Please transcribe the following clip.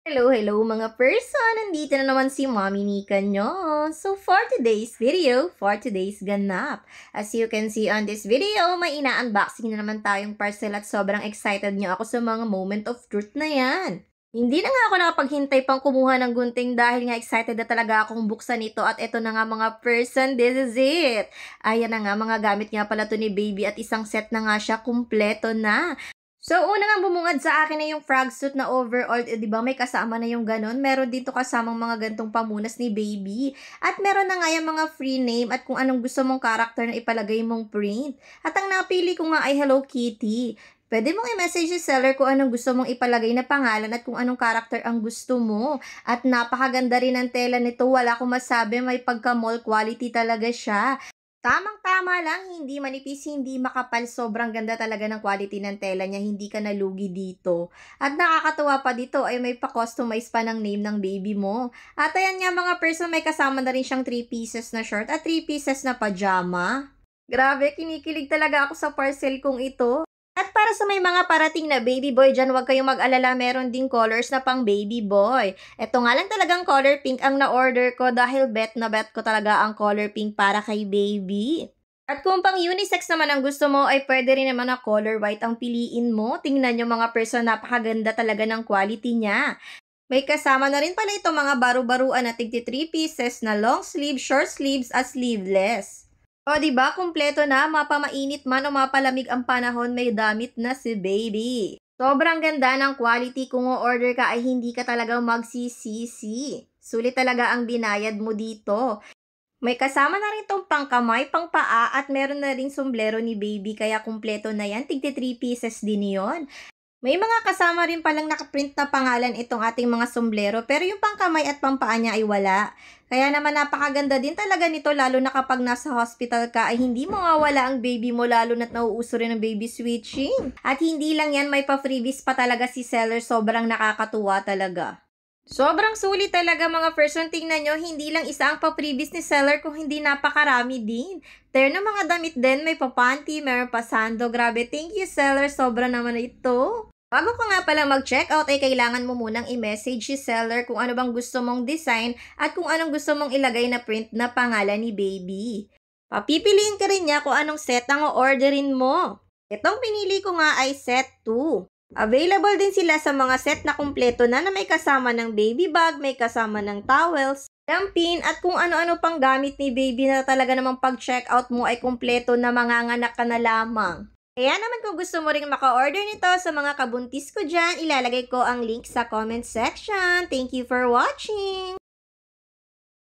Hello mga person! Nandito na naman si Mommy Nika nyo. So for today's video, for today's ganap, as you can see on this video, may ina-unboxing na naman tayong parcel at sobrang excited nyo ako sa mga moment of truth na yan. Hindi na nga ako nakapaghintay pang kumuha ng gunting dahil nga excited na talaga akong buksan ito at ito na nga mga person, this is it! Ayan na nga, mga gamit nga pala to ni baby at isang set na nga siya, kumpleto na. So, una ngang bumungad sa akin na yung frog suit na overall, di ba may kasama na yung ganun? Meron dito kasamang mga gantong pamunas ni baby. At meron na nga yung mga free name at kung anong gusto mong character na ipalagay mong print. At ang napili ko nga ay Hello Kitty. Pwede mong i-message si seller kung anong gusto mong ipalagay na pangalan at kung anong character ang gusto mo. At napakaganda rin ang tela nito, wala akong masabi, may pagka-mall quality talaga siya. Tamang-tama lang, hindi manipis, hindi makapal, sobrang ganda talaga ng quality ng tela niya, hindi ka nalugi dito. At nakakatuwa pa dito ay may pa-customize pa ng name ng baby mo. At ayan nga mga person, may kasama na rin siyang 3 pieces na short at 3 pieces na pajama. Grabe, kinikilig talaga ako sa parcel kong ito. At para sa may mga parating na baby boy dyan, huwag kayong mag-alala, meron ding colors na pang baby boy. Ito nga lang talagang color pink ang na-order ko dahil bet na bet ko talaga ang color pink para kay baby. At kung pang unisex naman ang gusto mo, ay pwede rin naman na color white ang piliin mo. Tingnan nyo mga person, napakaganda talaga ng quality niya. May kasama na rin pala ito mga baru-baruan na tigti 3 pieces na long sleeve, short sleeves at sleeveless. O, diba? Kumpleto na. Mapamainit man o mapalamig ang panahon, may damit na si baby. Sobrang ganda ng quality. Kung o-order ka ay hindi ka talagang magsisisi. Sulit talaga ang binayad mo dito. May kasama na rin itong pangkamay, pangpaa at meron na rin sombrero ni baby kaya kumpleto na yan. Tigti 3 pieces din yon. May mga kasama rin palang nakaprint na pangalan itong ating mga sombrero pero yung pangkamay at pampaa niya ay wala. Kaya naman napakaganda din talaga nito lalo na kapag nasa hospital ka ay hindi mawawala ang baby mo lalo na't nauuso rin ang baby switching. At hindi lang yan, may pa-freebies pa talaga si seller, sobrang nakakatuwa talaga. Sobrang sulit talaga mga person, tingnan nyo, hindi lang isa ang pa-previous ni seller kung hindi napakarami din. Terno mga damit din, may pa-panty, meron pa sando, grabe, thank you seller, sobra naman ito. Bago ka nga pala mag-checkout ay kailangan mo munang i-message si seller kung ano bang gusto mong design at kung anong gusto mong ilagay na print na pangalan ni baby. Papipiliin ka rin niya kung anong set ang o-orderin mo. Itong pinili ko nga ay set 2. Available din sila sa mga set na kumpleto na may kasama ng baby bag, may kasama ng towels, ng pin at kung ano-ano pang gamit ni baby na talaga namang pag-checkout mo ay kumpleto na manganganak ka na lamang. Kaya naman kung gusto mo ring maka-order nito sa mga kabuntis ko dyan, ilalagay ko ang link sa comment section. Thank you for watching!